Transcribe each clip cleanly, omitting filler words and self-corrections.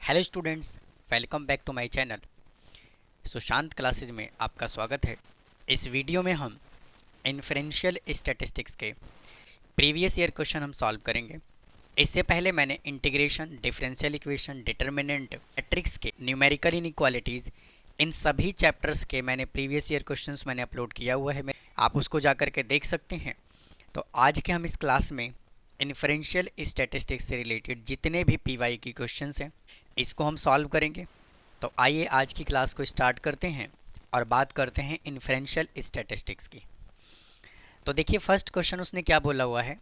Hello students, welcome back to my channel Sushant classes में आपका स्वागत है। इस वीडियो में हम इन्फरेंशियल स्टैटिस्टिक्स के प्रीवियस ईयर क्वेश्चन हम सॉल्व करेंगे। इससे पहले मैंने integration, differential equation, determinant, matrix के न्यूमेरिकल इनइक्वालिटीज़, इन सभी चैप्टर्स के मैंने प्रीवियस ईयर क्वेश्चंस मैंने अपलोड किया हुआ है, आप उसको जा कर के देख सकते हैं। तो आज के हम इस क्लास में इन्फरेंशियल स्टैटिस्टिक्स से रिलेटेड जितने भी पीवाई की क्वेश्चंस हैं इसको हम सॉल्व करेंगे। तो आइए आज की क्लास को स्टार्ट करते हैं और बात करते हैं इन्फरेंशियल स्टैटिस्टिक्स की। तो देखिए फर्स्ट क्वेश्चन उसने क्या बोला हुआ है,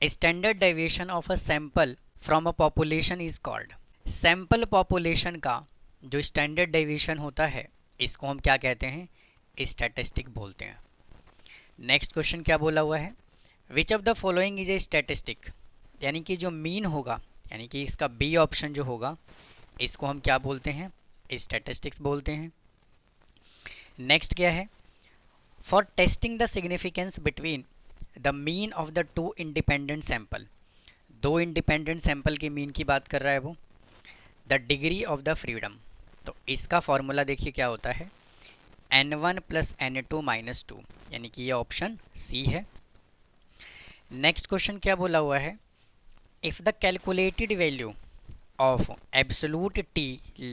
standard deviation of a sample from a population is called. Sample population का जो स्टैंडर्ड डेविएशन होता है इसको हम क्या कहते हैं, स्टैटिस्टिक बोलते हैं। नेक्स्ट क्वेश्चन क्या बोला हुआ है, which of the following is a statistic, यानी कि जो मीन होगा, यानी कि इसका बी ऑप्शन जो होगा इसको हम क्या बोलते हैं, स्टैटिस्टिक्स बोलते हैं। नेक्स्ट क्या है, for testing the significance between the mean of the to independent sample, दो इंडिपेंडेंट सैंपल की मीन की बात कर रहा है वो, the degree of the freedom. तो इसका फॉर्मूला देखिए क्या होता है, n1 प्लस n2 माइनस 2, यानी कि ये ऑप्शन सी है। नेक्स्ट क्वेश्चन क्या बोला हुआ है, if the calculated value of absolute t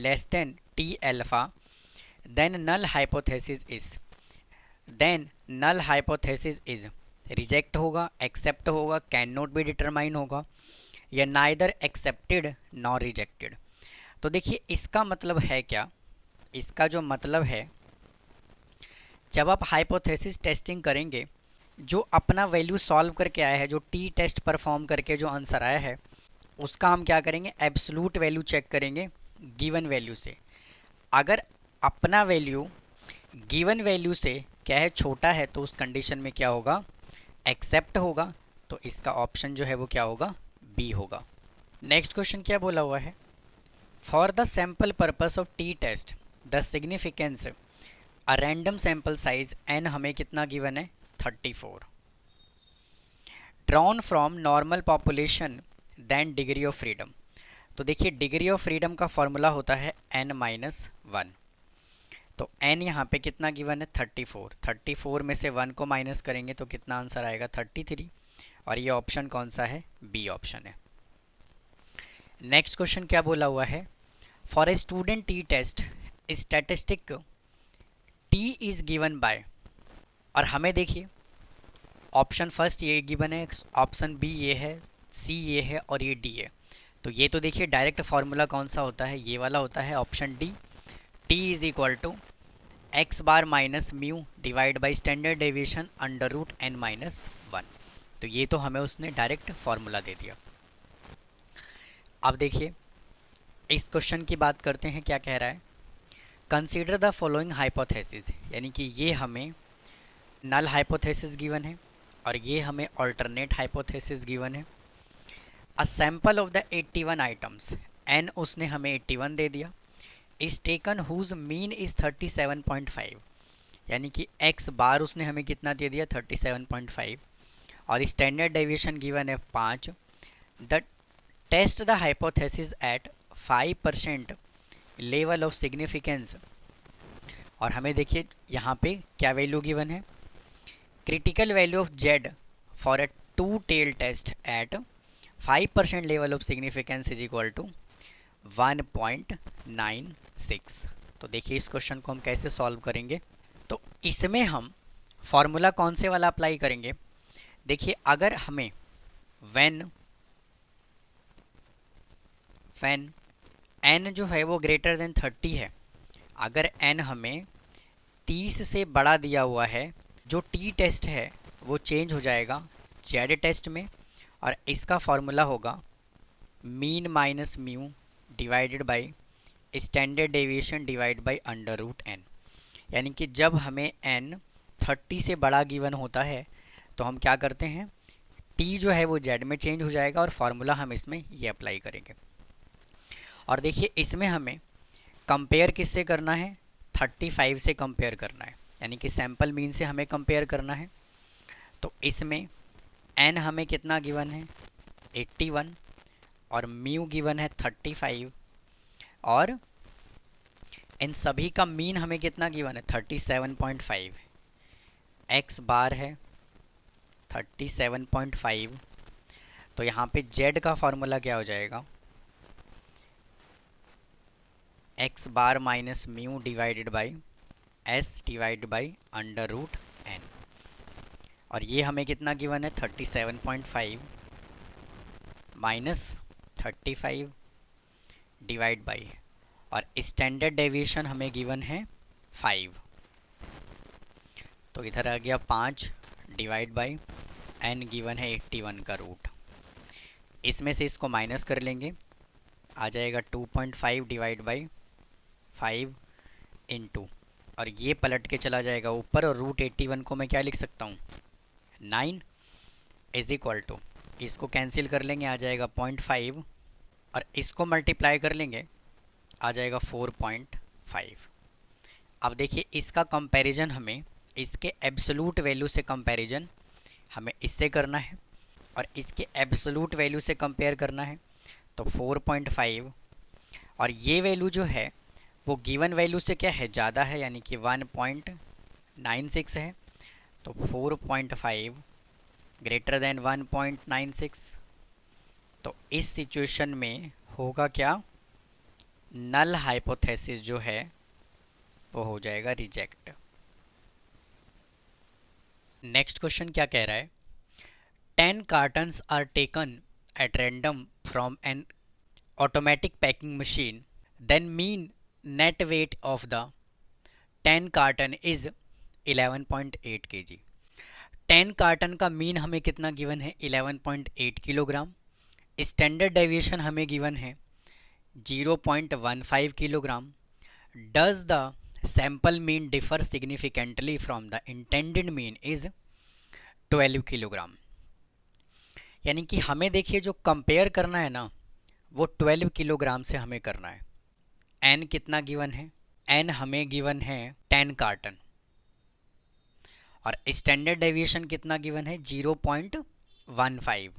less than t alpha then null hypothesis is reject होगा, एक्सेप्ट होगा, कैन नॉट बी डिटरमाइन होगा, या नाइदर एक्सेप्टेड नॉर रिजेक्टेड। तो देखिए इसका मतलब है क्या, इसका जो मतलब है, जब आप हाइपोथेसिस टेस्टिंग करेंगे, जो अपना वैल्यू सॉल्व करके आया है, जो टी टेस्ट परफॉर्म करके जो आंसर आया है उसका हम क्या करेंगे, एब्सोल्यूट वैल्यू चेक करेंगे गिवन वैल्यू से। अगर अपना वैल्यू गिवन वैल्यू से क्या है, छोटा है, तो उस कंडीशन में क्या होगा, एक्सेप्ट होगा। तो इसका ऑप्शन जो है वो क्या होगा, बी होगा। नेक्स्ट क्वेश्चन क्या बोला हुआ है, for the sample purpose of T test the significance a random sample size N हमें कितना गिवन है, 34, drawn from normal population then degree of freedom. तो देखिए डिग्री ऑफ फ्रीडम का फॉर्मूला होता है n-1। तो n यहाँ पे कितना गिवन है, 34। 34 में से 1 को माइनस करेंगे तो कितना आंसर आएगा, 33। और ये ऑप्शन कौन सा है, बी ऑप्शन है। नेक्स्ट क्वेश्चन क्या बोला हुआ है, for a student T test statistic T is given by, और हमें देखिए ऑप्शन फर्स्ट ये गिवन है, ऑप्शन बी ये है, सी ये है और ये डी है। तो ये तो देखिए डायरेक्ट फार्मूला कौन सा होता है, ये वाला होता है, option D, T is equal to X bar minus mu divide by standard deviation under root n minus 1। तो ये तो हमें उसने डायरेक्ट फार्मूला दे दिया। अब देखिए इस क्वेश्चन की बात करते हैं, क्या कह रहा है, कंसीडर द फॉलोइंग हाइपोथेसिस, यानी कि ये हमें नल हाइपोथेसिस गिवन है और ये हमें ऑल्टरनेट हाइपोथेसिस गिवन है। A sample of the 81 items, N उसने हमें 81 दे दिया, is taken whose mean is 37.5, यानी कि एक्स बार उसने हमें कितना दे दिया, 37.5, और स्टैंडर्ड डेविएशन गिवन है 5। The test the hypothesis at 5% level of significance, और हमें देखिए यहाँ पे क्या वैल्यू गिवन है, critical value of Z for a two tail test at 5% level of significance is equal to 1.96। तो देखिए इस क्वेश्चन को हम कैसे सॉल्व करेंगे, तो इसमें हम फॉर्मूला कौन से वाला अप्लाई करेंगे, देखिए अगर हमें व्हेन n जो है वो ग्रेटर देन 30 है, अगर n हमें 30 से बड़ा दिया हुआ है, जो टी टेस्ट है वो चेंज हो जाएगा जेड टेस्ट में, और इसका फॉर्मूला होगा mean minus mu divided by standard deviation divide by under root n। यानी कि जब हमें n 30 से बड़ा गिवन होता है तो हम क्या करते हैं, t जो है वो z में चेंज हो जाएगा और फार्मूला हम इसमें ये अप्लाई करेंगे। और देखिए इसमें हमें कंपेयर किससे करना है, 35 से कंपेयर करना है, यानी कि सैम्पल मीन से हमें कंपेयर करना है। तो इसमें n हमें कितना गिवन है, 81, और म्यू गिवन है 35। और इन सभी का मीन हमें कितना गिवन है 37.5, एक्स बार है 37.5, तो यहाँ पे जेड का फॉर्मूला क्या हो जाएगा, X bar minus mu divided by S divide by under root N, और ये हमें कितना गिवन है 37.5 माइनस 35 डिवाइड बाई, और स्टैंडर्ड डेविएशन हमें गिवन है 5, तो इधर आ गया 5 डिवाइड बाई एन गिवन है 81 का रूट, इसमें से इसको माइनस कर लेंगे, आ जाएगा 2.5 डिवाइड बाई 5 इंटू, और ये पलट के चला जाएगा ऊपर, और रूट 81 को मैं क्या लिख सकता हूँ 9 इज इक्वल टू, इसको कैंसिल कर लेंगे आ जाएगा 0.5, और इसको मल्टीप्लाई कर लेंगे आ जाएगा 4.5। अब देखिए इसका कंपैरिजन हमें इसके एब्सोलूट वैल्यू से कंपैरिजन हमें इससे करना है, और इसके एब्सोलूट वैल्यू से कंपेयर करना है, तो 4.5, और ये वैल्यू जो है वो गिवन वैल्यू से क्या है ज़्यादा है, यानी कि 1.96 है, तो 4.5 ग्रेटर देन 1.96, तो इस सिचुएशन में होगा क्या, नल हाइपोथेसिस जो है वो हो जाएगा रिजेक्ट। नेक्स्ट क्वेश्चन क्या कह रहा है, 10 cartons are taken at random from an automatic packing machine, then mean net weight of the 10 carton is 11.8 kg। 10 carton का मीन हमें कितना गिवन है 11.8 किलोग्राम, स्टैंडर्ड डेविएशन हमें गिवन है 0.15 kilogram, does the sample mean differ significantly from the intended mean is 12 kilogram. यानी कि हमें देखिए जो कंपेयर करना है ना वो 12 किलोग्राम से हमें करना है। एन कितना गिवन है, एन हमें गिवन है 10 कार्टन, और स्टैंडर्ड डेविएशन कितना गिवन है 0.15,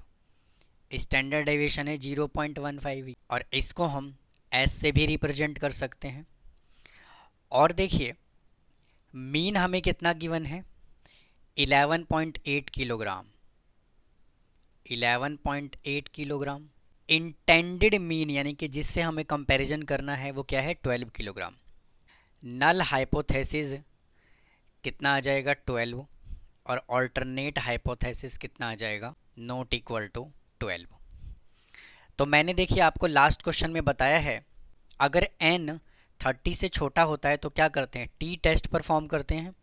स्टैंडर्ड डेविएशन है 0.15, और इसको हम एस से भी रिप्रेजेंट कर सकते हैं। और देखिए मीन हमें कितना गिवन है 11.8 किलोग्राम, 11.8 किलोग्राम। इंटेंडेड मीन यानी कि जिससे हमें कंपैरिजन करना है वो क्या है 12 किलोग्राम। नल हाइपोथेसिस कितना आ जाएगा 12, और ऑल्टरनेट हाइपोथेसिस कितना आ जाएगा नॉट इक्वल टू 12। तो मैंने देखिए आपको लास्ट क्वेश्चन में बताया है अगर n 30 से छोटा होता है तो क्या करते हैं, टी टेस्ट परफॉर्म करते हैं।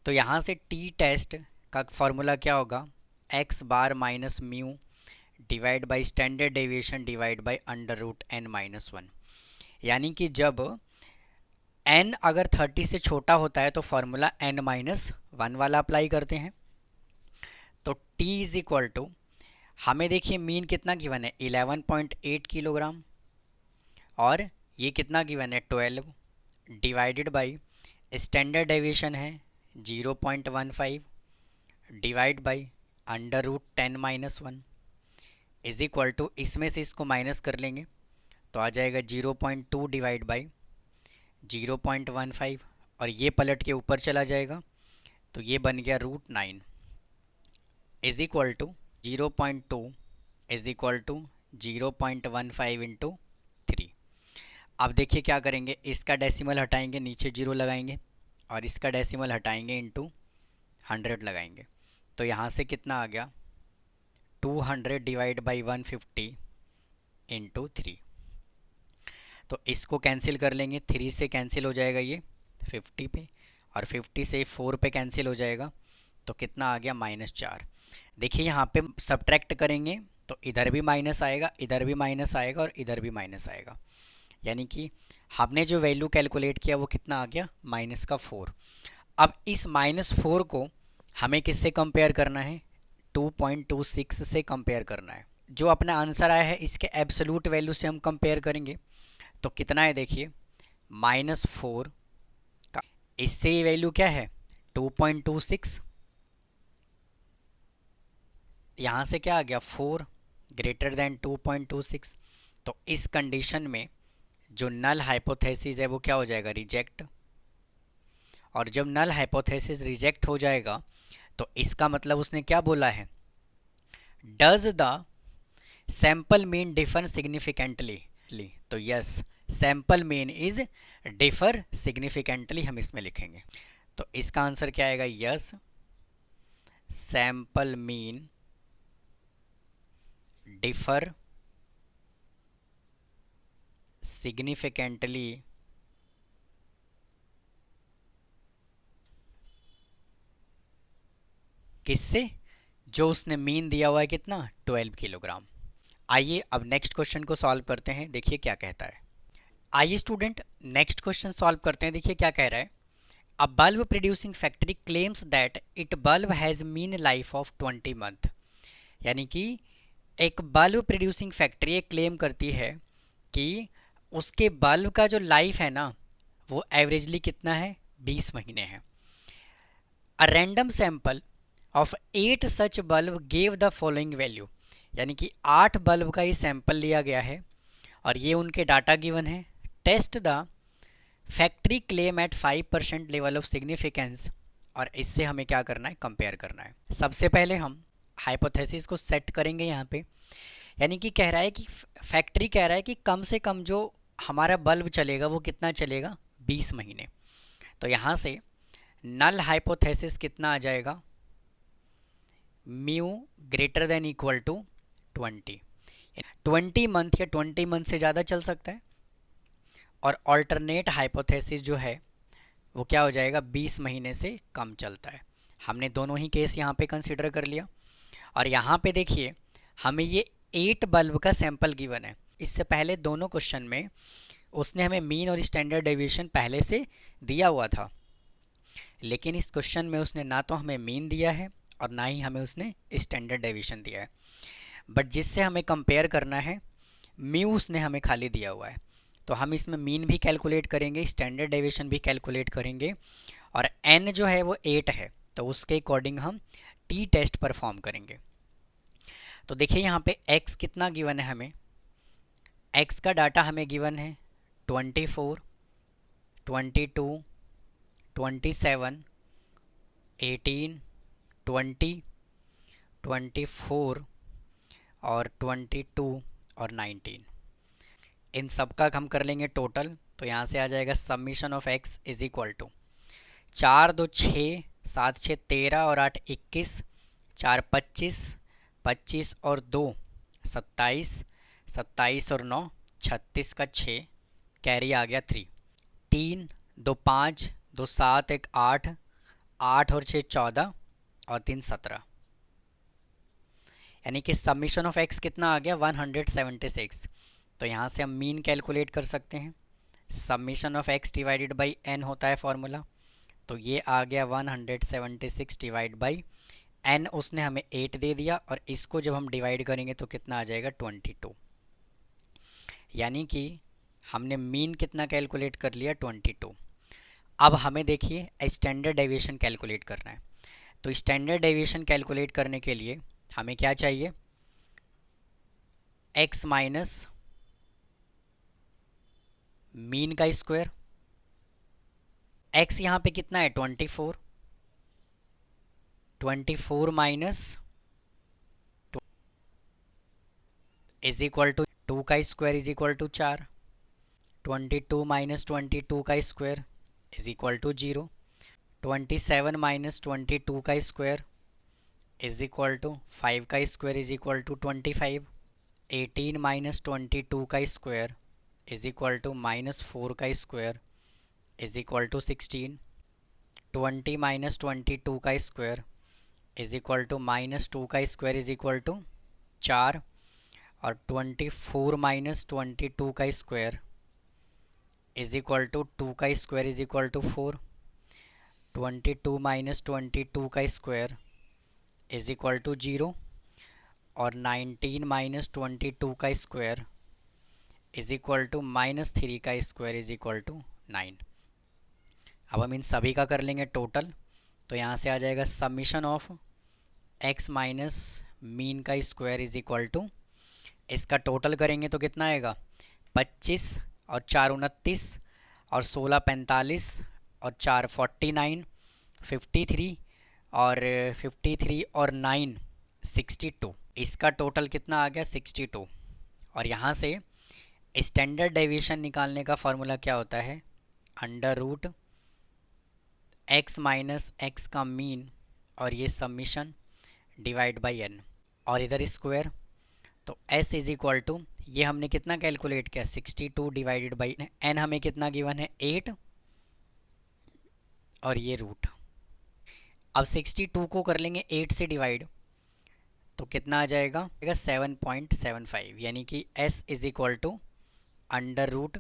तो यहाँ से टी टेस्ट का फॉर्मूला क्या होगा, X bar minus mu divide by standard deviation divide by under root N minus 1। यानी कि जब n अगर 30 से छोटा होता है तो फॉर्मूला n माइनस 1 वाला अप्लाई करते हैं। तो t इज इक्वल टू, हमें देखिए मीन कितना गिवन है 11.8 किलोग्राम, और ये कितना गिवन है 12 डिवाइडेड बाई स्टैंडर्ड डेविएशन है 0.15 divide by under root 10 minus 1 is equal to, इसमें से इसको माइनस कर लेंगे तो आ जाएगा 0.2 डिवाइड बाई 0.15, और ये पलट के ऊपर चला जाएगा तो ये बन गया root 9 is equal to 0.2 is equal to 0.15 into 3। अब देखिए क्या करेंगे, इसका डेसिमल हटाएंगे नीचे 0 लगाएंगे, और इसका डेसिमल हटाएंगे इंटू 100 लगाएंगे, तो यहाँ से कितना आ गया 200 डिवाइड बाई 150 इंटू 3। तो इसको कैंसिल कर लेंगे, 3 से कैंसिल हो जाएगा ये 50 पे, और 50 से 4 पे कैंसिल हो जाएगा, तो कितना आ गया -4। देखिए यहाँ पे सब्ट्रैक्ट करेंगे तो इधर भी माइनस आएगा, इधर भी माइनस आएगा, और इधर भी माइनस आएगा, यानी कि हमने जो वैल्यू कैलकुलेट किया वो कितना आ गया -4। अब इस -4 को हमें किससे कंपेयर करना है, 2.26 से कंपेयर करना है। जो अपना आंसर आया है इसके एब्सोल्यूट वैल्यू से हम कंपेयर करेंगे तो कितना है, देखिए -4 का इससे ये वैल्यू क्या है 2.26, यहाँ से क्या आ गया 4 ग्रेटर देन 2.26। तो इस कंडीशन में जो नल हाइपोथेसिस है वो क्या हो जाएगा, रिजेक्ट। और जब नल हाइपोथेसिस रिजेक्ट हो जाएगा तो इसका मतलब उसने क्या बोला है, does the sample mean differ significantly. तो yes, sample mean is differ significantly हम इसमें लिखेंगे। तो इसका आंसर क्या आएगा, yes, sample mean differ significantly किससे, जो उसने मीन दिया हुआ है कितना, 12 किलोग्राम। आइए अब नेक्स्ट क्वेश्चन को सॉल्व करते हैं, देखिए क्या कहता है। आइए स्टूडेंट नेक्स्ट क्वेश्चन सॉल्व करते हैं, देखिए क्या कह रहा है। अ bulb producing factory claims that it bulb has mean life of 20 month. यानी कि एक बल्ब प्रोड्यूसिंग फैक्ट्री ये क्लेम करती है कि उसके बल्ब का जो लाइफ है ना वो एवरेजली कितना है, 20 महीने है। A random sample of 8 such bulb gave the following value. यानी कि 8 बल्ब का ये सैंपल लिया गया है और ये उनके डाटा गिवन है। Test the factory claim at 5% level of significance. और इससे हमें क्या करना है, कंपेयर करना है। सबसे पहले हम हाइपोथेसिस को सेट करेंगे यहाँ पे। यानी कि कह रहा है कि फैक्ट्री कह रहा है कि कम से कम जो हमारा बल्ब चलेगा वो कितना चलेगा, 20 महीने। तो यहाँ से नल हाइपोथेसिस कितना आ जाएगा, mu greater than equal to 20 month या 20 मंथ से ज़्यादा चल सकता है। और ऑल्टरनेट हाइपोथेसिस जो है वो क्या हो जाएगा, 20 महीने से कम चलता है। हमने दोनों ही केस यहाँ पे कंसिडर कर लिया। और यहाँ पे देखिए हमें ये 8 बल्ब का सैंपल गिवन है। इससे पहले दोनों क्वेश्चन में उसने हमें मीन और स्टैंडर्ड डेविएशन पहले से दिया हुआ था, लेकिन इस क्वेश्चन में उसने ना तो हमें मीन दिया है और ना ही हमें उसने स्टैंडर्ड डेविएशन दिया है। बट जिससे हमें कंपेयर करना है म्यू उसने हमें खाली दिया हुआ है। तो हम इसमें मीन भी कैलकुलेट करेंगे, स्टैंडर्ड डेविएशन भी कैलकुलेट करेंगे। और n जो है वो 8 है तो उसके अकॉर्डिंग हम टी टेस्ट परफॉर्म करेंगे। तो देखिए यहाँ पे x कितना गिवन है हमें, x का डाटा हमें गिवन है 24, 22, 27, 18, 20, 24 और 22 और 19। इन सब का हम कर लेंगे टोटल। तो यहाँ से आ जाएगा summation of x is equal to 4 2 6, 7 6 13 और 8 21, 4 25, 25 और 2 27, 27 और 9 36 का 6, कैरी आ गया 3, 3 2 5, 2 7 1 8, 8 और 6 14 और 3 17। यानी कि समीशन ऑफ x कितना आ गया, 176। तो यहाँ से हम मीन कैलकुलेट कर सकते हैं। Summation of x divided by n होता है फॉर्मूला। तो ये आ गया 176 डिवाइड बाई n, उसने हमें 8 दे दिया और इसको जब हम डिवाइड करेंगे तो कितना आ जाएगा, 22। यानी कि हमने मीन कितना कैलकुलेट कर लिया, 22। अब हमें देखिए स्टैंडर्ड डेविएशन कैलकुलेट करना है। तो स्टैंडर्ड डेविएशन कैलकुलेट करने के लिए हमें क्या चाहिए, x माइनस मीन का स्क्वायर। x यहाँ पे कितना है, 24, 24 माइनस इज इक्वल टू 2 का square is equal to 4, 22 minus 22 का square is equal to 0, 27 minus 22 का स्क्वायर इज इक्वल टू 5 का square is equal to 25, 18 minus 22 का square is equal to minus 4 का square is equal to 16, 20 minus 22 का square is equal to minus 2 का square is equal to 4, और 24 minus 22 का square is equal to 2 का square is equal to 4, 22 minus 22 का square is equal to 0, और 19 minus 22 का square is equal to minus 3 का square is equal to 9। अब हम इन सभी का कर लेंगे टोटल। तो यहाँ से आ जाएगा summation of x minus mean का स्क्वायर इज इक्वल टू, इसका टोटल करेंगे तो कितना आएगा, 25 और 4 29 और 16 45 और 4 49 53 और 53 और 9 62। इसका टोटल कितना आ गया 62। और यहाँ से स्टैंडर्ड डेविएशन निकालने का फॉर्मूला क्या होता है, under root x minus X का मीन और ये सबमिशन डिवाइड बाई n और इधर स्क्वायर। तो s इज इक्वल टू, ये हमने कितना कैलकुलेट किया 62 डिवाइडेड बाई n, हमें कितना गिवन है 8 और ये रूट। अब 62 को कर लेंगे 8 से डिवाइड तो कितना आ जाएगा 7.75, यानी कि s is equal to under root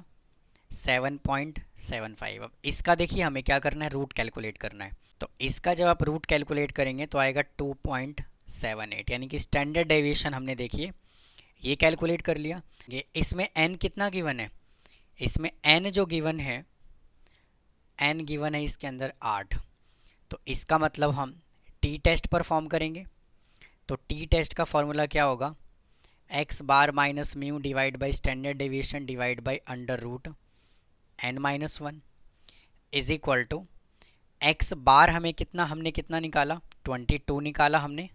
7.75। अब इसका देखिए हमें क्या करना है, रूट कैलकुलेट करना है। तो इसका जब आप रूट कैलकुलेट करेंगे तो आएगा 2.78, यानी कि स्टैंडर्ड डेविएशन हमने देखिए ये कैलकुलेट कर लिया। ये इसमें n कितना गिवन है, इसमें n जो गिवन है, n गिवन है इसके अंदर 8। तो इसका मतलब हम टी टेस्ट परफॉर्म करेंगे। तो टी टेस्ट का फॉर्मूला क्या होगा, X bar minus mu divide by standard deviation divide by under root n minus 1 is equal to X bar हमने कितना निकाला 22 निकाला हमने।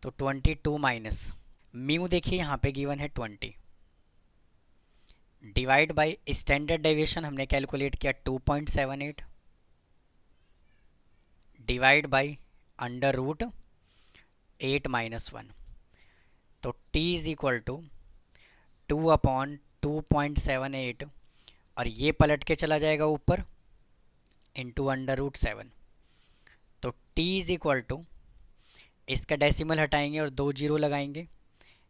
तो 22 माइनस म्यू देखिए यहाँ पे गिवन है 20 डिवाइड बाई स्टैंडर्ड डेविएशन हमने कैलकुलेट किया 2.78 divide by under root 8 minus 1। तो t इज इक्वल टू 2/2.78 और ये पलट के चला जाएगा ऊपर इंटू अंडर रूट 7। तो t इज इक्वल टू, इसका डेसिमल हटाएंगे और 2 जीरो लगाएंगे,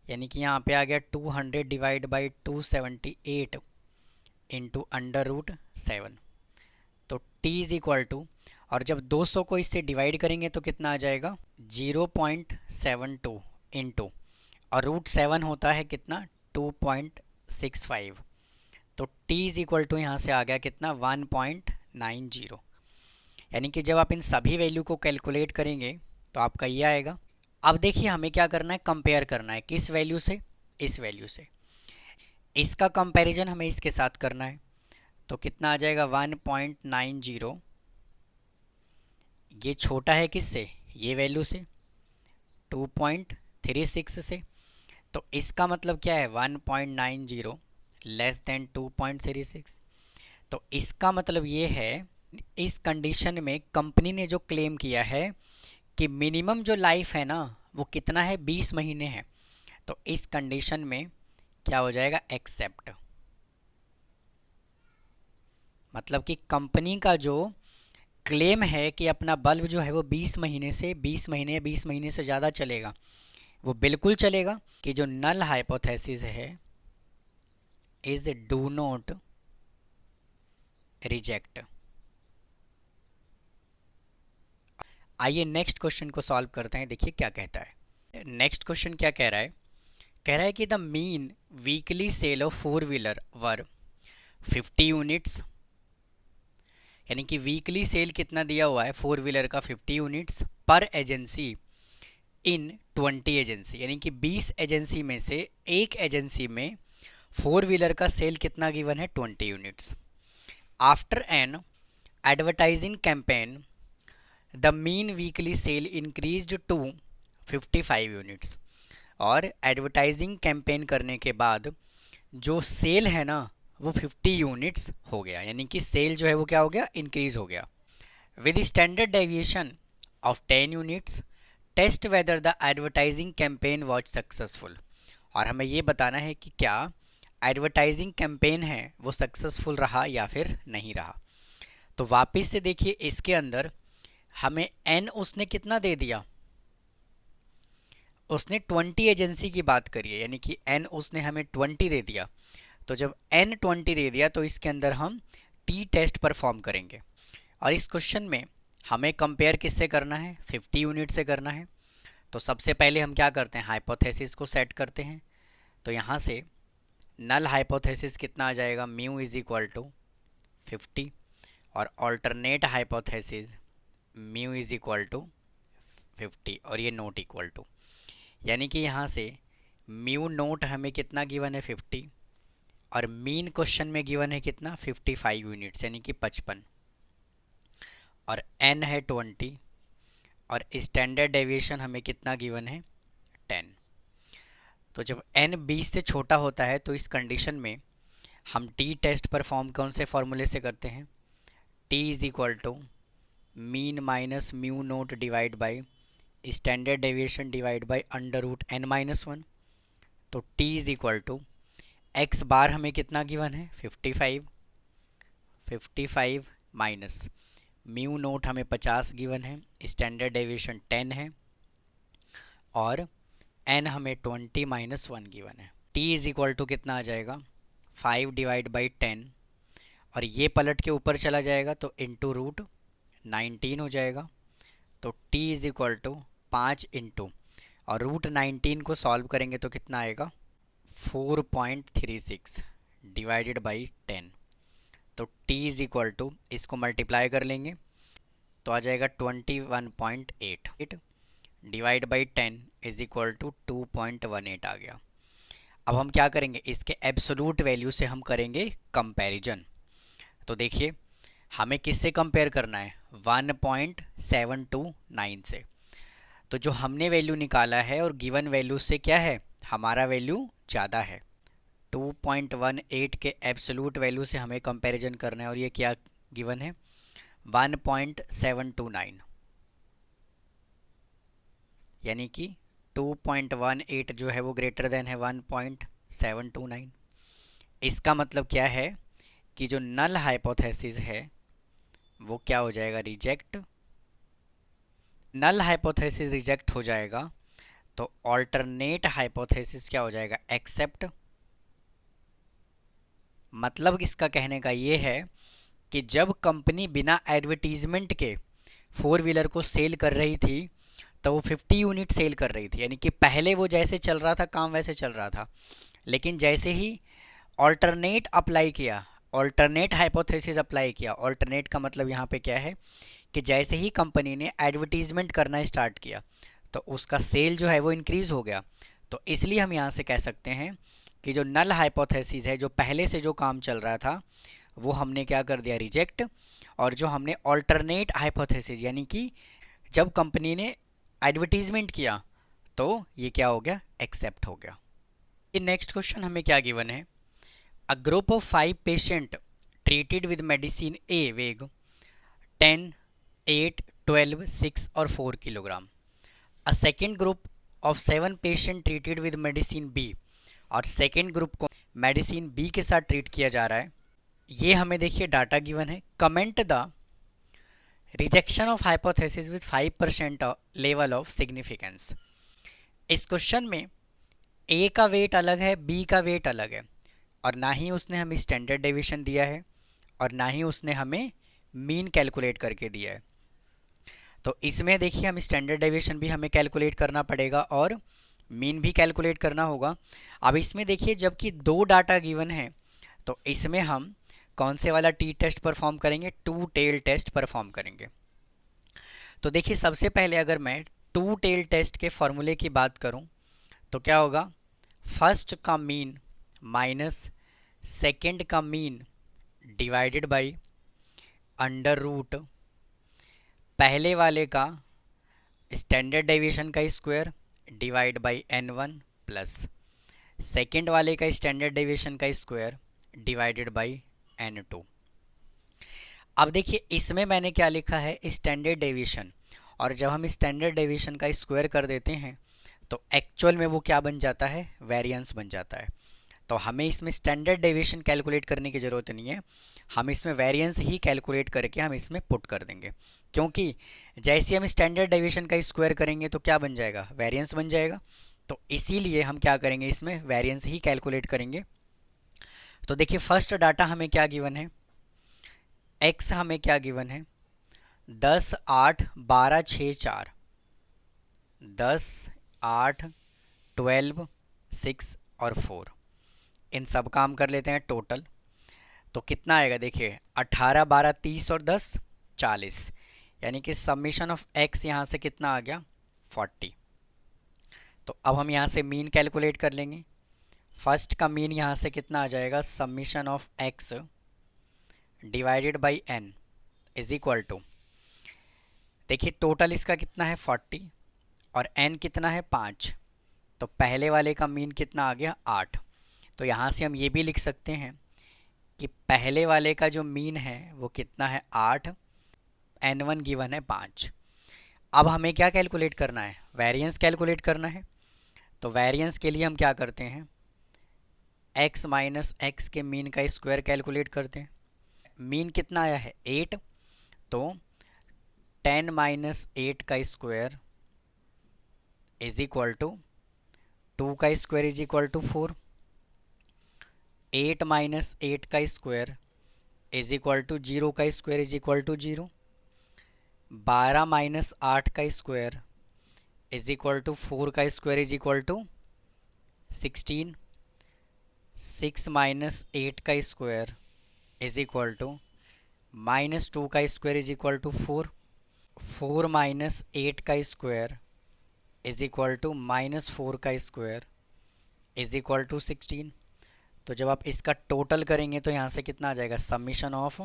यानी कि यहाँ पे आ गया 200 divide by 278 into under root 7। तो t इज इक्वल टू, और जब 200 को इससे डिवाइड करेंगे तो कितना आ जाएगा 0.72 इंटू, और रूट 7 होता है कितना 2.65। तो t इज इक्वल टू यहाँ से आ गया कितना 1.90, यानी कि जब आप इन सभी वैल्यू को कैलकुलेट करेंगे तो आपका ये आएगा। अब देखिए हमें क्या करना है, कंपेयर करना है, किस वैल्यू से, इस वैल्यू से। इसका कंपैरिजन हमें इसके साथ करना है। तो कितना आ जाएगा 1.90, ये छोटा है किससे, ये वैल्यू से 2.36 से। तो इसका मतलब क्या है 1.90 लेस देन 2.36। तो इसका मतलब ये है, इस कंडीशन में कंपनी ने जो क्लेम किया है कि मिनिमम जो लाइफ है ना वो कितना है 20 महीने है। तो इस कंडीशन में क्या हो जाएगा एक्सेप्ट, मतलब कि कंपनी का जो क्लेम है कि अपना बल्ब जो है वो 20 महीने से 20 महीने से ज़्यादा चलेगा, वो बिल्कुल चलेगा। कि जो नल हाइपोथेसिस है इज डू नॉट रिजेक्ट। आइए नेक्स्ट क्वेश्चन को सॉल्व करते हैं, देखिए क्या कहता है। नेक्स्ट क्वेश्चन क्या कह रहा है, कह रहा है कि the mean weekly sale of 4 wheeler were 50 units, यानी कि वीकली सेल कितना दिया हुआ है 4 व्हीलर का 50 यूनिट्स पर एजेंसी इन 20 एजेंसी, यानी कि 20 एजेंसी में से एक एजेंसी में 4 व्हीलर का सेल कितना गिवन है 20 units. After an advertising campaign the mean weekly sale increased to 55 units. और एडवर्टाइजिंग कैंपेन करने के बाद जो सेल है ना वो 50 यूनिट्स हो गया, यानी कि सेल जो है वो क्या हो गया, इंक्रीज हो गया। With standard deviation of 10 units test whether the advertising campaign was successful. और हमें ये बताना है कि क्या एडवर्टाइजिंग कैंपेन है वो सक्सेसफुल रहा या फिर नहीं रहा। तो वापस से देखिए इसके अंदर हमें n उसने कितना दे दिया, उसने 20 एजेंसी की बात करी है, यानी कि n उसने हमें 20 दे दिया। तो जब n 20 दे दिया तो इसके अंदर हम टी टेस्ट परफॉर्म करेंगे। और इस क्वेश्चन में हमें कंपेयर किससे करना है, 50 यूनिट से करना है। तो सबसे पहले हम क्या करते हैं, हाइपोथेसिस को सेट करते हैं। तो यहाँ से नल हाइपोथेसिस कितना आ जाएगा, म्यू इज इक्वल टू 50, और alternate hypothesis mu is equal to 50 और ये नोट इक्वल टू, यानी कि यहाँ से म्यू नोट हमें कितना गिवन है 50 और मीन क्वेश्चन में गिवन है कितना 55 यूनिट्स यानी कि 55, और n है 20, और स्टैंडर्ड डेविएशन हमें कितना गिवन है 10। तो जब n 20 से छोटा होता है तो इस कंडीशन में हम टी टेस्ट परफॉर्म कौन से फॉर्मूले से करते हैं, t is equal to mean minus mu not divide by standard deviation divide by under root n minus 1। तो t is equal to x bar हमें कितना गिवन है 55 माइनस म्यू नोट हमें 50 गिवन है, स्टैंडर्ड डेविएशन 10 है, और n हमें 20 minus 1 given है। t इज इक्वल टू कितना आ जाएगा 5 डिवाइड बाई 10, और ये पलट के ऊपर चला जाएगा तो इंटू रूट 19 हो जाएगा। तो t is equal to 5 into और रूट 19 को सॉल्व करेंगे तो कितना आएगा 4.36 डिवाइडेड बाई 10। तो t इज इक्वल टू इसको मल्टीप्लाई कर लेंगे तो आ जाएगा 21.8 divide by 10 is equal to 2.18 आ गया। अब हम क्या करेंगे, इसके एब्सोलूट वैल्यू से हम करेंगे कंपैरिजन। तो देखिए हमें किससे कंपेयर करना है 1.729 से। तो जो हमने वैल्यू निकाला है और गिवन वैल्यू से क्या है हमारा वैल्यू ज़्यादा है, 2.18 के एब्सोलूट वैल्यू से हमें कंपैरिजन करना है, और ये क्या गिवन है 1.729, यानी कि 2.18 जो है वो ग्रेटर देन है 1.729। इसका मतलब क्या है कि जो नल हाइपोथेसिस है वो क्या हो जाएगा रिजेक्ट, नल हाइपोथेसिस रिजेक्ट हो जाएगा तो ऑल्टरनेट हाइपोथेसिस क्या हो जाएगा एक्सेप्ट। मतलब इसका कहने का ये है कि जब कंपनी बिना एडवर्टीजमेंट के फोर व्हीलर को सेल कर रही थी तो वो 50 यूनिट सेल कर रही थी, यानी कि पहले वो जैसे चल रहा था काम वैसे चल रहा था, लेकिन जैसे ही ऑल्टरनेट अप्लाई किया, ऑल्टरनेट हाइपोथेसिस अप्लाई किया, ऑल्टरनेट का मतलब यहाँ पे क्या है कि जैसे ही कंपनी ने एडवर्टीजमेंट करना स्टार्ट किया तो उसका सेल जो है वो इंक्रीज़ हो गया। तो इसलिए हम यहाँ से कह सकते हैं कि जो नल हाइपोथेसिस है, जो पहले से जो काम चल रहा था वो हमने क्या कर दिया रिजेक्ट, और जो हमने ऑल्टरनेट हाइपोथेसिस यानी कि जब कंपनी ने एडवर्टीजमेंट किया तो ये क्या हो गया एक्सेप्ट हो गया। ये नेक्स्ट क्वेश्चन हमें क्या गिवन है, a group of 5 patient treated with medicine A weigh 10, 8, 12, 6 और 4 kilogram. A second group of 7 patient treated with medicine B, और सेकेंड ग्रुप को मेडिसिन बी के साथ ट्रीट किया जा रहा है। ये हमें देखिए डाटा गिवन है, comment the rejection of hypothesis with 5% level of significance. इस क्वेश्चन में ए का वेट अलग है, बी का वेट अलग है, और ना ही उसने हमें स्टैंडर्ड डेविएशन दिया है और ना ही उसने हमें मीन कैलकुलेट करके दिया है। तो इसमें देखिए हम स्टैंडर्ड डेविएशन भी हमें कैलकुलेट करना पड़ेगा और मीन भी कैलकुलेट करना होगा। अब इसमें देखिए जबकि दो डाटा गिवन है तो इसमें हम कौन से वाला टी टेस्ट परफॉर्म करेंगे, टू टेल टेस्ट परफॉर्म करेंगे। तो देखिए सबसे पहले अगर मैं टू टेल टेस्ट के फॉर्मूले की बात करूं तो क्या होगा, फर्स्ट का मीन माइनस सेकेंड का mean divided by under root पहले वाले का स्टैंडर्ड डेविएशन का square divide by n1 plus second वाले का स्टैंडर्ड डेविएशन का स्क्वायर डिवाइडेड बाई n2। अब देखिए इसमें मैंने क्या लिखा है स्टैंडर्ड डेविएशन, और जब हम स्टैंडर्ड डेविएशन का स्क्वायर कर देते हैं तो एक्चुअल में वो क्या बन जाता है वेरिएंस बन जाता है। तो हमें इसमें स्टैंडर्ड डेविएशन कैलकुलेट करने की ज़रूरत नहीं है, हम इसमें वेरिएंस ही कैलकुलेट करके हम इसमें पुट कर देंगे, क्योंकि जैसे हम स्टैंडर्ड डेविएशन का स्क्वायर करेंगे तो क्या बन जाएगा वेरिएंस बन जाएगा। तो इसीलिए हम क्या करेंगे इसमें वेरिएंस ही कैलकुलेट करेंगे। तो देखिए फर्स्ट डाटा हमें क्या गिवन है, एक्स हमें क्या गिवन है 10, 8, 12, 6, 4, 10, 8, 12, 6 और 4, इन सब का हम कर लेते हैं टोटल। तो कितना आएगा देखिए 18, 12, 30 और 10 40, यानी कि समीशन ऑफ एक्स यहाँ से कितना आ गया 40। तो अब हम यहाँ से मीन कैलकुलेट कर लेंगे, फर्स्ट का मीन यहाँ से कितना आ जाएगा, summation of X divided by N is equal to, देखिए टोटल इसका कितना है 40 और एन कितना है 5, तो पहले वाले का मीन कितना आ गया 8। तो यहाँ से हम ये भी लिख सकते हैं कि पहले वाले का जो मीन है वो कितना है 8, n1 गिवन है 5। अब हमें क्या कैलकुलेट करना है, वेरिएंस कैलकुलेट करना है। तो वेरिएंस के लिए हम क्या करते हैं, x माइनस एक्स के मीन का स्क्वायर कैलकुलेट करते हैं। मीन कितना आया है 8, तो 10 माइनस 8 का स्क्वायर इज इक्वल टू 2 का square is equal to 4, 8 minus 8 का स्क्वायर इज इक्वल टू 0 का square is equal to 0, 12 minus 8 का स्क्वायर इज इक्वल टू 4 का square is equal to 16, 6 minus 8 का square is equal to minus 2 का square is equal to 4, 4 minus 8 का square is equal to minus 4 का square is equal to 16। तो जब आप इसका टोटल करेंगे तो यहाँ से कितना आ जाएगा, summation of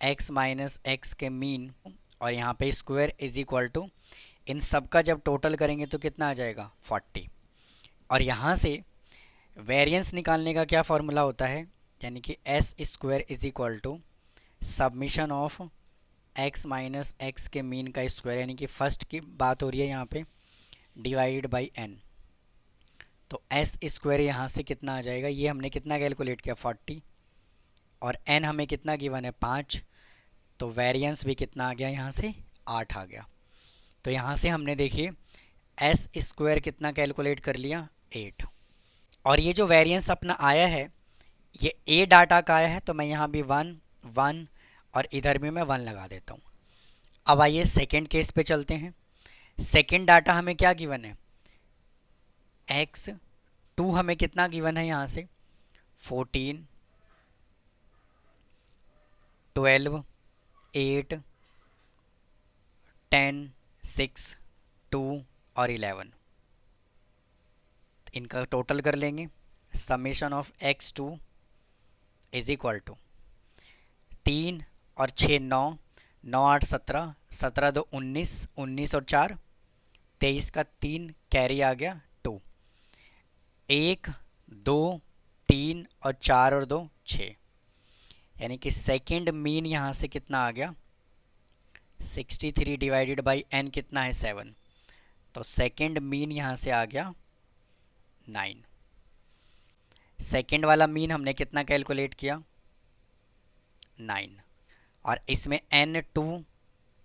x minus x के मीन और यहाँ पे स्क्वायर इज इक्वल टू, इन सब का जब टोटल करेंगे तो कितना आ जाएगा 40। और यहाँ से वेरिएंस निकालने का क्या फॉर्मूला होता है, यानी कि S square is equal to submission of x minus x के मीन का स्क्वायर, यानी कि फर्स्ट की बात हो रही है यहाँ पे, डिवाइडेड बाई n। तो एस स्क्वायर यहाँ से कितना आ जाएगा, ये हमने कितना कैलकुलेट किया 40 और n हमें कितना गिवन है 5, तो वेरिएंस भी कितना आ गया यहाँ से 8 आ गया। तो यहाँ से हमने देखिए एस स्क्वायर कितना कैलकुलेट कर लिया 8। और ये जो वेरिएंस अपना आया है ये ए डाटा का आया है, तो मैं यहाँ भी 1 1 और इधर भी मैं 1 लगा देता हूँ। अब आइए सेकेंड केस पे चलते हैं। सेकेंड डाटा हमें क्या गिवन है, x2 हमें कितना गिवन है यहाँ से 14, 12, 8, 10, 6, 2 और 11। इनका टोटल कर लेंगे, summation of x2 is equal to 3 और 6 9, 9 8 17, 17 2 19, 19 और 4 23 का 3 कैरी आ गया 2, 1 2 3 और 4 और 2 6, यानी कि सेकेंड मीन यहाँ से कितना आ गया 63 डिवाइडेड बाई n कितना है 7, तो सेकेंड मीन यहाँ से आ गया 9। सेकेंड वाला मीन हमने कितना कैलकुलेट किया 9, और इसमें n2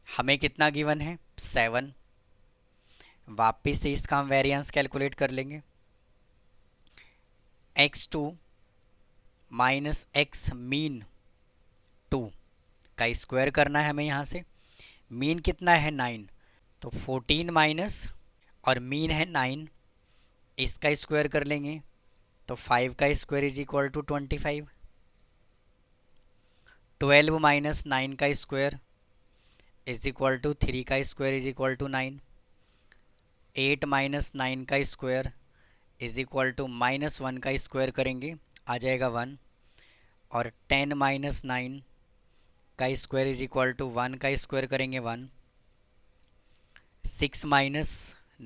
हमें कितना गिवन है 7। वापिस से इसका हम वेरिएंस कैलकुलेट कर लेंगे, x2 माइनस एक्स मीन 2 का स्क्वायर करना है हमें। यहाँ से मीन कितना है 9, तो 14 माइनस और मीन है 9, इसका स्क्वायर कर लेंगे तो 5 का square is equal to 25, 12 minus 9 का स्क्वायर इज इक्वल टू 3 का square is equal to 9, 8 minus 9 का square is equal to minus 1 का स्क्वायर करेंगे आ जाएगा 1, और 10 माइनस 9 का स्क्वायर इज इक्वल टू 1 का स्क्वायर करेंगे 1, 6 माइनस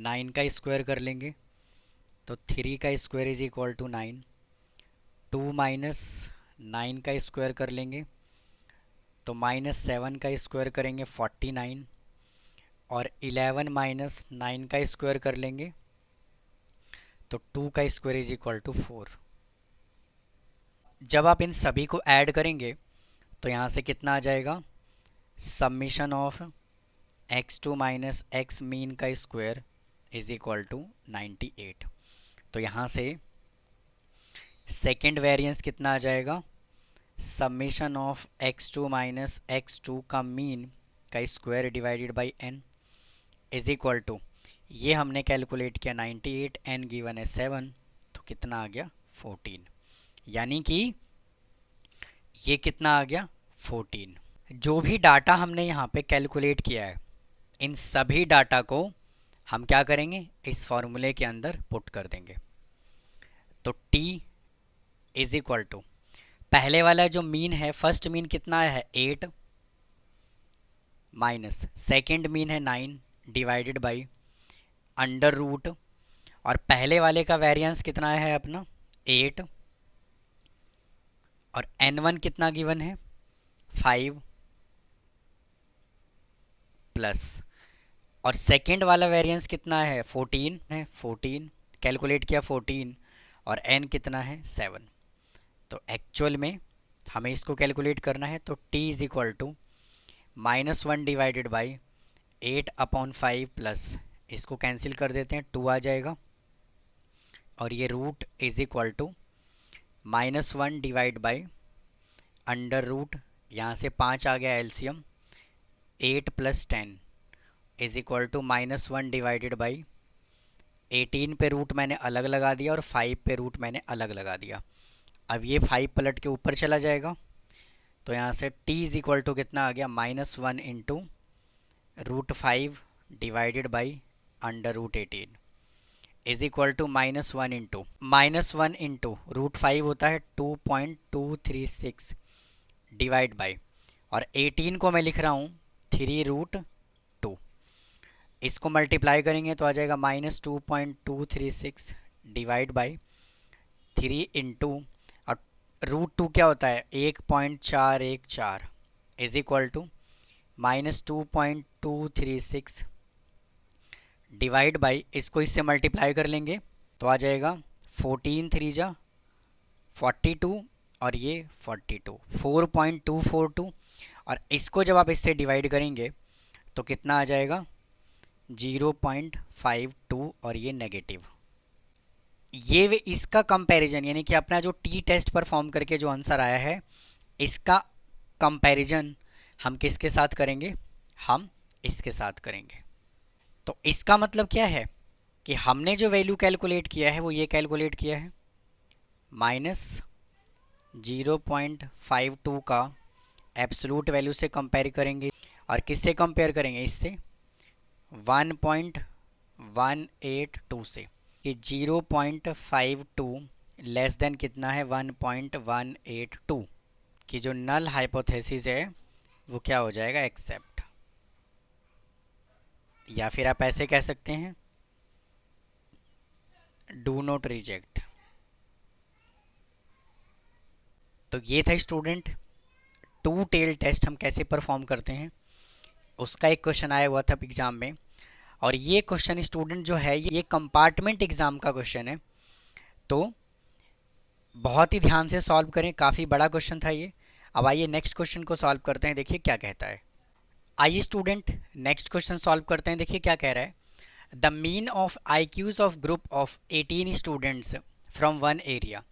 9 का स्क्वायर कर लेंगे तो 3 का square is equal to 9, 2 minus 9 का स्क्वायर कर लेंगे तो माइनस 7 का स्क्वायर करेंगे 49, और 11 माइनस 9 का स्क्वायर कर लेंगे तो 2 का स्क्वायर इज इक्वल टू 4। जब आप इन सभी को ऐड करेंगे तो यहाँ से कितना आ जाएगा, summation of x2 minus x mean का स्क्वायर इज इक्वल टू 98। तो यहाँ से सेकेंड वेरिएंस कितना आ जाएगा, summation of x2 minus x2 का मीन का square divided by n is equal to, ये हमने कैलकुलेट किया 98, n गिवन है 7, तो कितना आ गया 14, यानी कि ये कितना आ गया 14। जो भी डाटा हमने यहाँ पे कैलकुलेट किया है इन सभी डाटा को हम क्या करेंगे, इस फॉर्मूले के अंदर पुट कर देंगे। तो t इज इक्वल टू पहले वाला जो मीन है, फर्स्ट मीन कितना है 8 माइनस सेकेंड मीन है 9 डिवाइडेड बाई अंडर रूट, और पहले वाले का वेरिएंस कितना है अपना 8, और n1 कितना गिवन है 5 प्लस, और सेकेंड वाला वेरिएंस कितना है 14 है, 14 कैलकुलेट किया 14, और n कितना है 7। तो एक्चुअल में हमें इसको कैलकुलेट करना है, तो t is equal to -1 divided by 8/5 plus, इसको कैंसिल कर देते हैं 2 आ जाएगा, और ये root is equal to -1 divide by under root, यहाँ से 5 आ गया LCM, 8 + 10 is equal to -1 divided by 18 पे रूट मैंने अलग लगा दिया और 5 पे रूट मैंने अलग लगा दिया। अब ये 5 पलट के ऊपर चला जाएगा, तो यहाँ से t इज इक्वल टू कितना आ गया -1 into √5 divided by under root 18 is equal to -1 into √5 होता है 2.236 डिवाइड बाई, और 18 को मैं लिख रहा हूँ 3√2, इसको मल्टीप्लाई करेंगे तो आ जाएगा -2.236 डिवाइड बाई 3 इंटू, और √2 क्या होता है 1.414 is equal to -2.236 divide by, इसको इससे मल्टीप्लाई कर लेंगे तो आ जाएगा 14 3 जा 42, और ये 42 4.242, और इसको जब आप इससे डिवाइड करेंगे तो कितना आ जाएगा 0.52, और ये नेगेटिव। ये इसका कंपैरिजन, यानी कि अपना जो टी टेस्ट परफॉर्म करके जो आंसर आया है, इसका कंपैरिजन हम किसके साथ करेंगे, हम इसके साथ करेंगे। तो इसका मतलब क्या है कि हमने जो वैल्यू कैलकुलेट किया है वो ये कैलकुलेट किया है, -0.52 का एब्सोलूट वैल्यू से कंपेयर करेंगे, और किससे कंपेयर करेंगे, इससे 1.182 से, कि 0.52 लेस देन कितना है 1.182, कि जो नल हाइपोथेसिस है वो क्या हो जाएगा एक्सेप्ट, या फिर आप ऐसे कह सकते हैं डू नॉट रिजेक्ट। तो ये था स्टूडेंट टू टेल टेस्ट हम कैसे परफॉर्म करते हैं, उसका एक क्वेश्चन आया हुआ था एग्ज़ाम में, और ये क्वेश्चन स्टूडेंट जो है ये कंपार्टमेंट एग्ज़ाम का क्वेश्चन है, तो बहुत ही ध्यान से सॉल्व करें, काफ़ी बड़ा क्वेश्चन था ये। अब आइए नेक्स्ट क्वेश्चन को सॉल्व करते हैं, देखिए क्या कहता है। आइए स्टूडेंट नेक्स्ट क्वेश्चन सॉल्व करते हैं, देखिए क्या कह रहा है। The mean of IQs of group of 18 students from one area,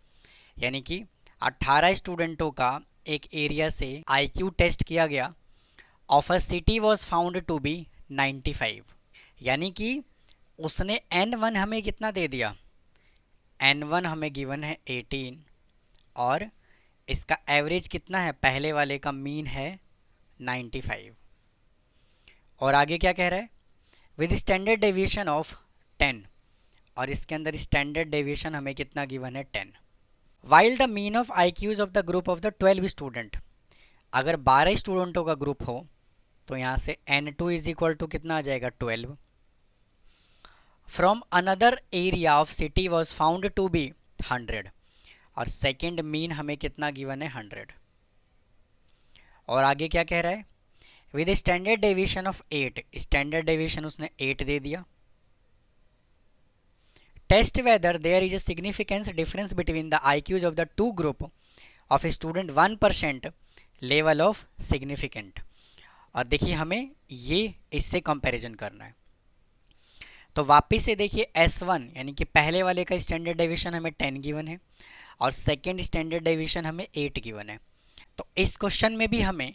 यानी कि 18 स्टूडेंटों का एक एरिया से IQ टेस्ट किया गया, of a city was found to be 95, यानी कि उसने N1 हमें कितना दे दिया, N1 हमें गिवन है 18, और इसका एवरेज कितना है, पहले वाले का मीन है 95, और आगे क्या कह रहा है, विद स्टैंडर्ड डेविएशन ऑफ 10, और इसके अंदर स्टैंडर्ड डेविएशन हमें कितना गिवन है 10। While the mean of IQs of the group of the 12 student, अगर 12 स्टूडेंटों का ग्रुप हो तो यहाँ से N2 इज इक्वल टू कितना आ जाएगा 12, from another area of city was found to be 100, और सेकेंड मीन हमें कितना गिवन है 100, और आगे क्या कह रहा है, with standard deviation of 8, standard deviation उसने 8 दे दिया। Test whether there is a significance difference between the IQs of the two group of student 1% level of significant, और देखिए हमें ये इससे कंपैरिजन करना है। तो वापस से देखिए S1 यानी कि पहले वाले का स्टैंडर्ड डेविएशन हमें 10 गिवन है, और सेकेंड स्टैंडर्ड डेविएशन हमें 8 गिवन है। तो इस क्वेश्चन में भी हमें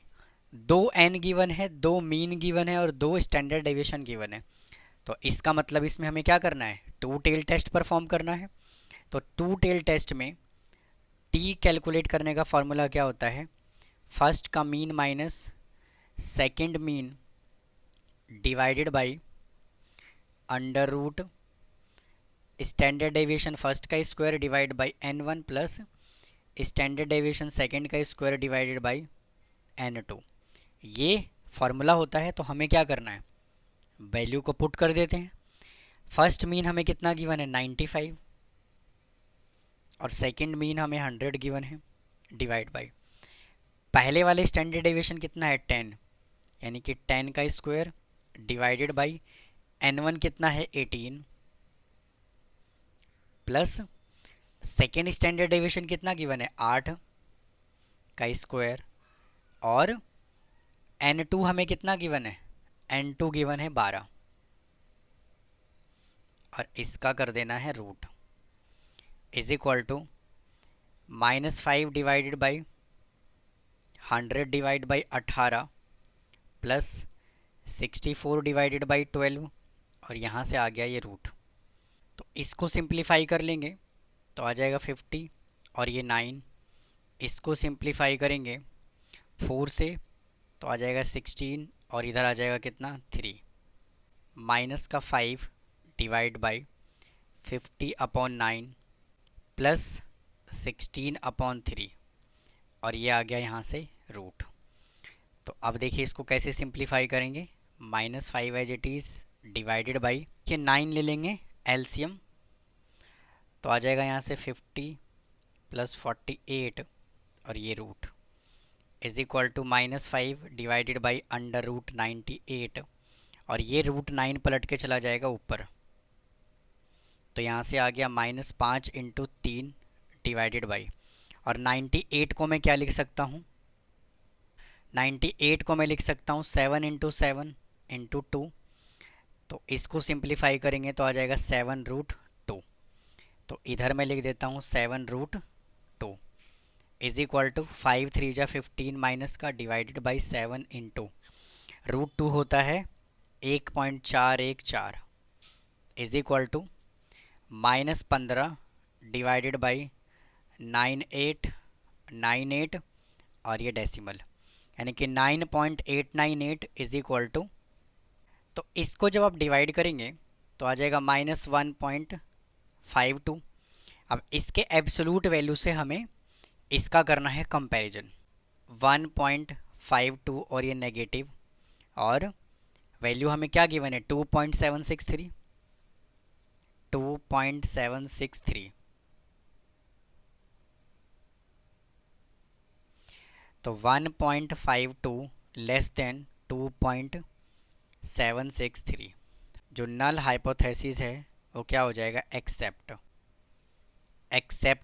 2 N गिवन है, 2 मीन गिवन है, और 2 स्टैंडर्ड डेविएशन गिवन है। तो इसका मतलब इसमें हमें क्या करना है, टू टेल टेस्ट परफॉर्म करना है। तो टू टेल टेस्ट में टी कैलकुलेट करने का फॉर्मूला क्या होता है, फर्स्ट का mean minus second mean divided by under root standard deviation first का square divide by n1 plus standard deviation second का स्क्वायर डिवाइडेड बाई n2। ये फॉर्मूला होता है, तो हमें क्या करना है, वैल्यू को पुट कर देते हैं। फर्स्ट मीन हमें कितना गिवन है 95 और सेकंड मीन हमें 100 गिवन है, डिवाइड बाई पहले वाले स्टैंडर्ड डेविएशन कितना है 10, यानी कि 10 का स्क्वायर डिवाइडेड बाई n1 कितना है 18 प्लस सेकेंड स्टैंडर्ड डेविएशन कितना गिवन है 8 का स्क्वायर और n2 हमें कितना गिवन है, n2 गिवन है 12 और इसका कर देना है root, is equal to -5 divided by 100 divide by 18 plus 64 divided by 12 और यहाँ से आ गया ये रूट। तो इसको सिंप्लीफाई कर लेंगे तो आ जाएगा 50 और ये 9, इसको सिंप्लीफाई करेंगे 4 से तो आ जाएगा 16 और इधर आ जाएगा कितना 3, माइनस का 5 डिवाइड बाई 50/9 प्लस 16/3 और ये आ गया यहाँ से रूट। तो अब देखिए इसको कैसे सिंप्लीफाई करेंगे, -5 as it is divided by ये 9 ले लेंगे एलसीएम, तो आ जाएगा यहाँ से 50 प्लस 48 और ये root is equal to -5 divided by √98 और ये √9 पलट के चला जाएगा ऊपर, तो यहाँ से आ गया -5 × 3 डिवाइडेड बाई, और 98 को मैं क्या लिख सकता हूँ, 98 को मैं लिख सकता हूँ 7 × 7 × 2, तो इसको सिंप्लीफाई करेंगे तो आ जाएगा 7√2, तो इधर मैं लिख देता हूँ 7√2 इज इक्वल टू 5 3 जा 15 माइनस का डिवाइडेड बाई 7 × √2 होता है 1.414 is equal to -15 divided by 9898 और ये डेसिमल यानी कि 9.898 इज इक्वल टू, तो इसको जब आप डिवाइड करेंगे तो आ जाएगा -1.52। अब इसके एब्सोल्यूट वैल्यू से हमें इसका करना है कंपैरिजन, 1.52 और ये नेगेटिव, और वैल्यू हमें क्या गिवन है 2.763 तो 1.52 लेस देन 2.763, जो नल हाइपोथेसिस है वो क्या हो जाएगा एक्सेप्ट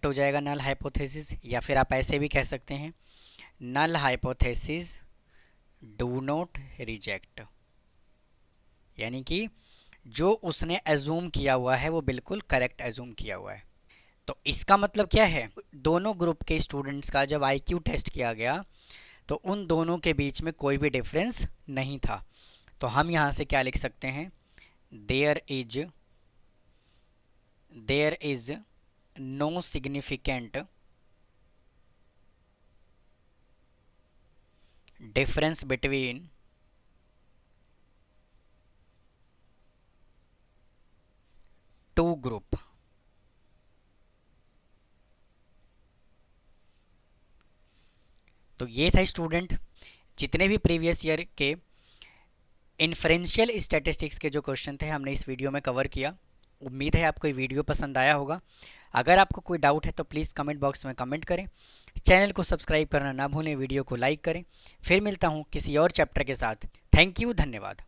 हो जाएगा नल हाइपोथेसिस, या फिर आप ऐसे भी कह सकते हैं null hypothesis do not reject, यानी कि जो उसने एज्यूम किया हुआ है वो बिल्कुल करेक्ट एज्यूम किया हुआ है। तो इसका मतलब क्या है, दोनों ग्रुप के स्टूडेंट्स का जब आईक्यू टेस्ट किया गया तो उन दोनों के बीच में कोई भी डिफरेंस नहीं था। तो हम यहाँ से क्या लिख सकते हैं, there is no significant difference between two group. तो ये था स्टूडेंट जितने भी प्रीवियस ईयर के इन्फ्रेंशियल स्टैटिस्टिक्स के जो क्वेश्चन थे हमने इस वीडियो में कवर किया। उम्मीद है आपको ये वीडियो पसंद आया होगा। अगर आपको कोई डाउट है तो प्लीज़ कमेंट बॉक्स में कमेंट करें, चैनल को सब्सक्राइब करना ना भूलें, वीडियो को लाइक करें। फिर मिलता हूँ किसी और चैप्टर के साथ। थैंक यू, धन्यवाद।